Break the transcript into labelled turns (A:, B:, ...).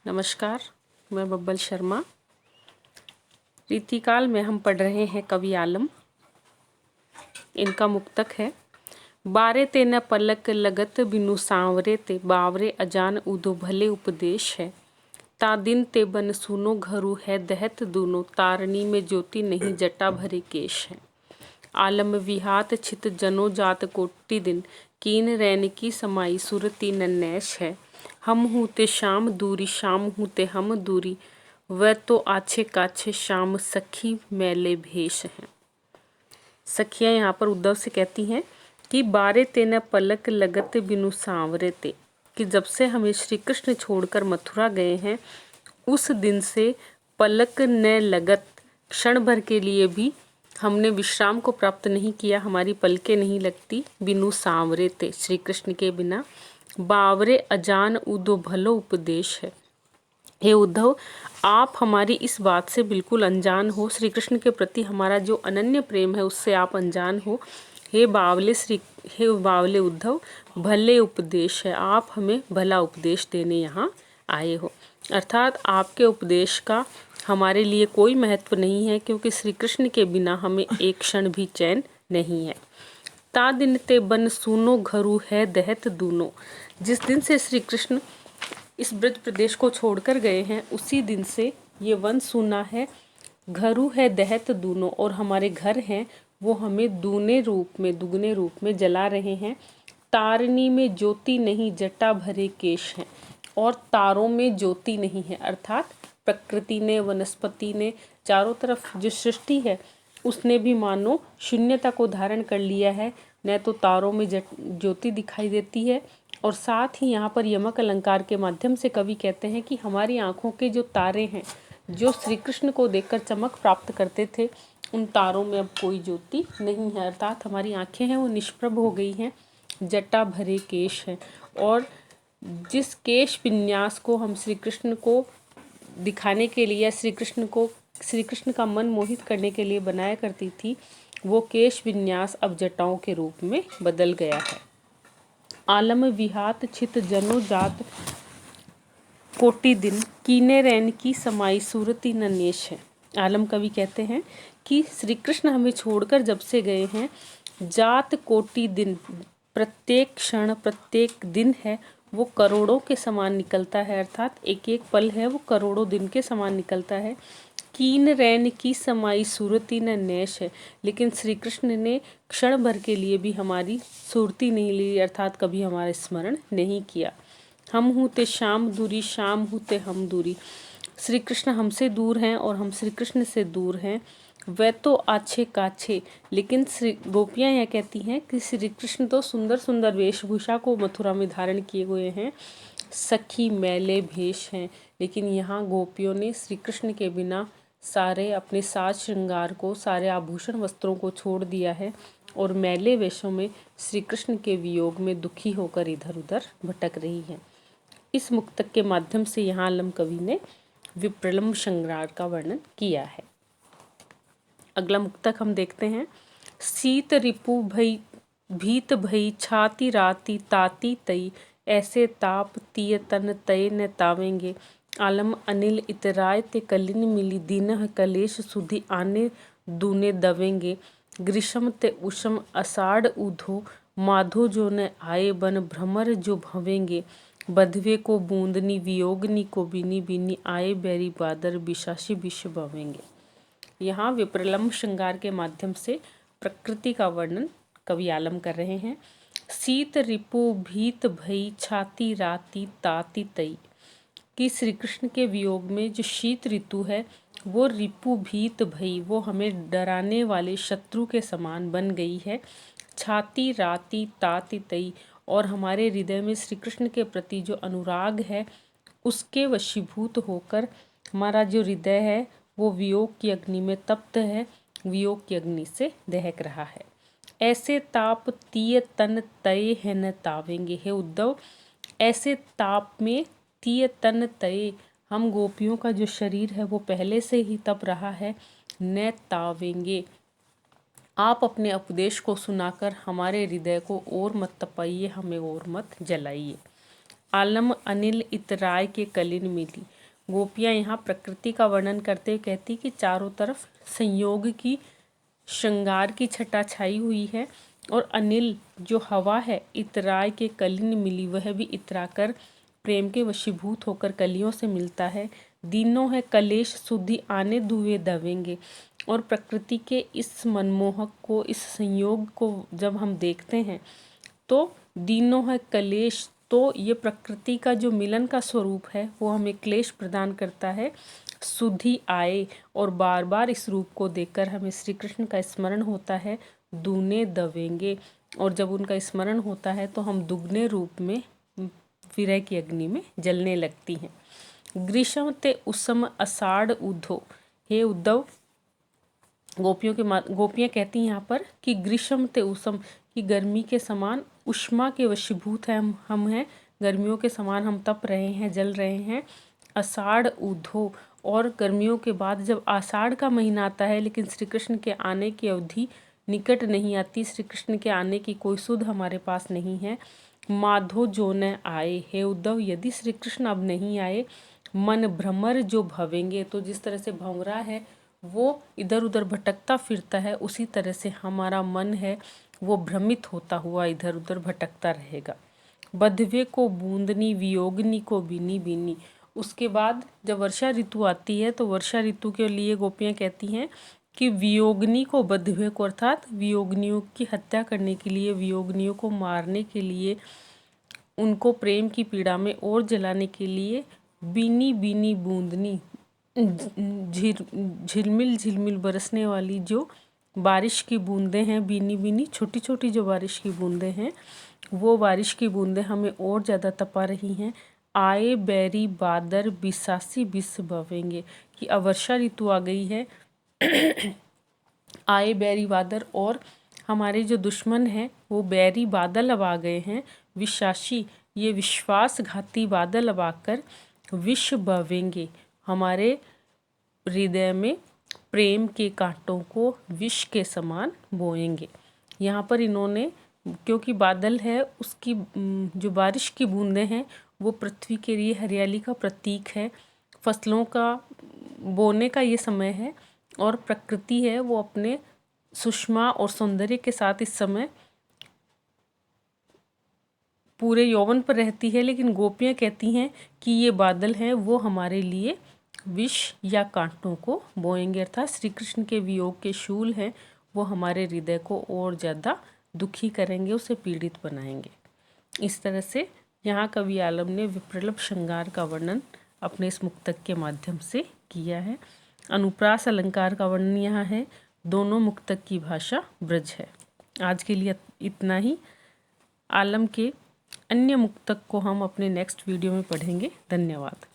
A: नमस्कार, मैं बब्बल शर्मा। रीतिकाल में हम पढ़ रहे हैं कवि आलम। इनका मुक्तक है। बारे ते न पलक लगत बिनु सांवरे ते बावरे अजान उदो भले उपदेश है। ता दिन ते बन सुनो घरु है दहत दूनो तारनी में ज्योति नहीं जटा भरे केश है। आलम विहात छित जनो जात कोटि दिन कीन रैन की समाई सुरती नन्नैश है। हम हूँ ते शाम दूरी शाम हूँ ते हम दूरी वह तो आछे काछे शाम सखी मैले भेष हैं। सखियाँ यहाँ पर उद्धव से कहती हैं कि बारे ते न पलक लगत बिनु सांवरे ते, कि जब से हमें श्री कृष्ण छोड़कर मथुरा गए हैं उस दिन से पलक न लगत, क्षण भर के लिए भी हमने विश्राम को प्राप्त नहीं किया, हमारी पलकें नहीं लगती। बिनु सांवरे ते, श्री कृष्ण के बिना। बावरे अजान उदो भलो उपदेश है। हे उद्धव, आप हमारी इस बात से बिल्कुल अनजान हो, श्री कृष्ण के प्रति हमारा जो अनन्य प्रेम है उससे आप अनजान हो। हे बावले उद्धव, भले उपदेश है, आप हमें भला उपदेश देने यहाँ आए हो। अर्थात आपके उपदेश का हमारे लिए कोई महत्व नहीं है, क्योंकि श्री कृष्ण के बिना हमें एक क्षण भी चैन नहीं है। ता दिन ते बन सुनो घरु है दहत दूनो, जिस दिन से श्री कृष्ण इस ब्रज प्रदेश को छोड़कर गए हैं उसी दिन से ये वन सूना है, घरु है दहत दूनो, और हमारे घर हैं वो हमें दुगने रूप में जला रहे हैं। तारनी में ज्योति नहीं जटा भरे केश हैं, और तारों में ज्योति नहीं है, अर्थात प्रकृति ने, वनस्पति ने, चारों तरफ जो सृष्टि है उसने भी मानो शून्यता को धारण कर लिया है। न तो तारों में ज्योति दिखाई देती है, और साथ ही यहाँ पर यमक अलंकार के माध्यम से कवि कहते हैं कि हमारी आँखों के जो तारे हैं, जो श्री कृष्ण को देखकर चमक प्राप्त करते थे, उन तारों में अब कोई ज्योति नहीं है, अर्थात हमारी आँखें हैं वो निष्प्रभ हो गई हैं। जटा भरे केश हैं, और जिस केश विन्यास को हम श्री कृष्ण को दिखाने के लिए, श्री कृष्ण का मन मोहित करने के लिए बनाया करती थी, वो केश विन्यास अब जटाओं के रूप में बदल गया है। आलम विहात छित जनो जात कोटि दिन कीने रैन की समाई सूरती नन्नेश है। आलम कवि कहते हैं कि श्री कृष्ण हमें छोड़कर जब से गए हैं, जात कोटि दिन, प्रत्येक क्षण प्रत्येक दिन है वो करोड़ों के समान निकलता है, अर्थात एक एक पल है वो करोड़ों दिन के समान निकलता है। कीन रैन की समाई सूरती न नैश है, लेकिन श्री कृष्ण ने क्षण भर के लिए भी हमारी सूरती नहीं ली, अर्थात कभी हमारा स्मरण नहीं किया। हम हूँ ते शाम दूरी शाम हूँ ते हम दूरी, श्री कृष्ण हमसे दूर हैं और हम श्री कृष्ण से दूर हैं। वह तो आछे काछे, लेकिन श्री गोपियाँ यह कहती हैं कि श्री कृष्ण तो सुंदर सुंदर वेशभूषा को मथुरा में धारण किए हुए हैं, सखी मैले भेष हैं, लेकिन यहाँ गोपियों ने श्री कृष्ण के बिना सारे अपने साज श्रृंगार को, सारे आभूषण वस्त्रों को छोड़ दिया है, और मैले वेशों में श्री कृष्ण के वियोग में दुखी होकर इधर उधर भटक रही हैं। इस मुक्तक के माध्यम से यहाँ आलम कवि ने विप्रलम्ब श्रृंगार का वर्णन किया है। अगला मुक्तक हम देखते हैं। शीत रिपु भई भीत भई छाती राती ताती तई, ऐसे ताप तीय तन तय न तावेंगे। आलम अनिल इतराय ते कलिन मिली दीनह कलेश सुधि आने दूने दवेंगे। ग्रीष्म ते उष्म अषाढ़ उधो माधो जो न आए बन भ्रमर जो भवेंगे। बधवे को बूंदनी वियोगनी को बिनी बिनी आए बैरी बादर बिशासी विष भवेंगे। यहाँ विप्रलम्ब श्रृंगार के माध्यम से प्रकृति का वर्णन कवि आलम कर रहे हैं। शीत रिपु भीत भई छाती राती ताती तई, कि श्री कृष्ण के वियोग में जो शीत ऋतु है वो रिपु भीत भई, वो हमें डराने वाले शत्रु के समान बन गई है। छाती राती ताती तई, और हमारे हृदय में श्री कृष्ण के प्रति जो अनुराग है उसके वशीभूत होकर हमारा जो हृदय है वो वियोग की अग्नि में तप्त है, वियोग की अग्नि से दहक रहा है। ऐसे ताप तीय तन तय है न तावेंगे। हे उद्धव, ऐसे ताप में तीय तन तय, हम गोपियों का जो शरीर है वो पहले से ही तप रहा है। न तावेंगे, आप अपने उपदेश को सुनाकर हमारे हृदय को और मत तपाइए, हमें और मत जलाइए। आलम अनिल इतराय के कलिन मिली, गोपियाँ यहाँ प्रकृति का वर्णन करते हुए कहती कि चारों तरफ संयोग की, श्रृंगार की छटा छाई हुई है और अनिल जो हवा है इतराय के कलिन मिली, वह भी इतराकर प्रेम के वशीभूत होकर कलियों से मिलता है। दीनों है कलेश शुद्धि आने धुए दवेंगे। और प्रकृति के इस मनमोहक को, इस संयोग को जब हम देखते हैं तो दीनों है कलेश, तो ये प्रकृति का जो मिलन का स्वरूप है वो हमें क्लेश प्रदान करता है। सुधि आए, और बार बार इस रूप को देखकर हमें श्री कृष्ण का स्मरण होता है। दूने दवेंगे, और जब उनका स्मरण होता है तो हम दुगने रूप में विरह की अग्नि में जलने लगती हैं। ग्रीष्म ते उसम आषाढ़ उद्धो, हे उद्धव, गोपियाँ कहती हैं यहाँ पर कि ग्रीष्म ते उसम, कि गर्मी के समान उष्मा के वशीभूत है हम हैं, गर्मियों के समान हम तप रहे हैं, जल रहे हैं। आषाढ़ उद्धो, और गर्मियों के बाद जब आषाढ़ का महीना आता है लेकिन श्री कृष्ण के आने की अवधि निकट नहीं आती, श्री कृष्ण के आने की कोई सुध हमारे पास नहीं है। माधो जो न आए, हे उद्धव यदि श्री कृष्ण अब नहीं आए, मन भ्रमर जो भवेंगे, तो जिस तरह से भंवरा है वो इधर उधर भटकता फिरता है, उसी तरह से हमारा मन है वो भ्रमित होता हुआ इधर उधर भटकता रहेगा। बद्धवे को बूंदनी वियोगनी को बीनी बीनी, उसके बाद जब वर्षा ऋतु आती है तो वर्षा ऋतु के लिए गोपियाँ कहती हैं कि वियोगनी को, बद्धवे को अर्थात वियोगनियों की हत्या करने के लिए, वियोगनियों को मारने के लिए, उनको प्रेम की पीड़ा में और जलाने के लिए बीनी बीनी बूंदनी, झिलमिल झिलमिल बरसने वाली जो बारिश की बूंदें हैं, बीनी बीनी छोटी छोटी जो बारिश की बूंदें हैं, वो बारिश की बूंदें हमें और ज़्यादा तपा रही हैं। आए बैरी बादर बिसासी बिस बवेंगे, कि अब वर्षा ऋतु आ गई है। आए बैरी बादर, और हमारे जो दुश्मन हैं वो बैरी बादल अब आ गए हैं। विशासी, ये विश्वासघाती बादल अब आकर विष बवेंगे, हमारे हृदय में प्रेम के कांटों को विष के समान बोएंगे। यहाँ पर इन्होंने, क्योंकि बादल है उसकी जो बारिश की बूंदें हैं वो पृथ्वी के लिए हरियाली का प्रतीक है, फसलों का बोने का ये समय है, और प्रकृति है वो अपने सुषमा और सौंदर्य के साथ इस समय पूरे यौवन पर रहती है। लेकिन गोपियाँ कहती हैं कि ये बादल हैं वो हमारे लिए विष या कांटों को बोएंगे, अर्थात श्री कृष्ण के वियोग के शूल हैं वो हमारे हृदय को और ज़्यादा दुखी करेंगे, उसे पीड़ित बनाएंगे। इस तरह से यहाँ कवि आलम ने विप्रलभ श्रृंगार का वर्णन अपने इस मुक्तक के माध्यम से किया है। अनुप्रास अलंकार का वर्णन यहाँ है। दोनों मुक्तक की भाषा ब्रज है। आज के लिए इतना ही। आलम के अन्य मुक्तक को हम अपने नेक्स्ट वीडियो में पढ़ेंगे। धन्यवाद।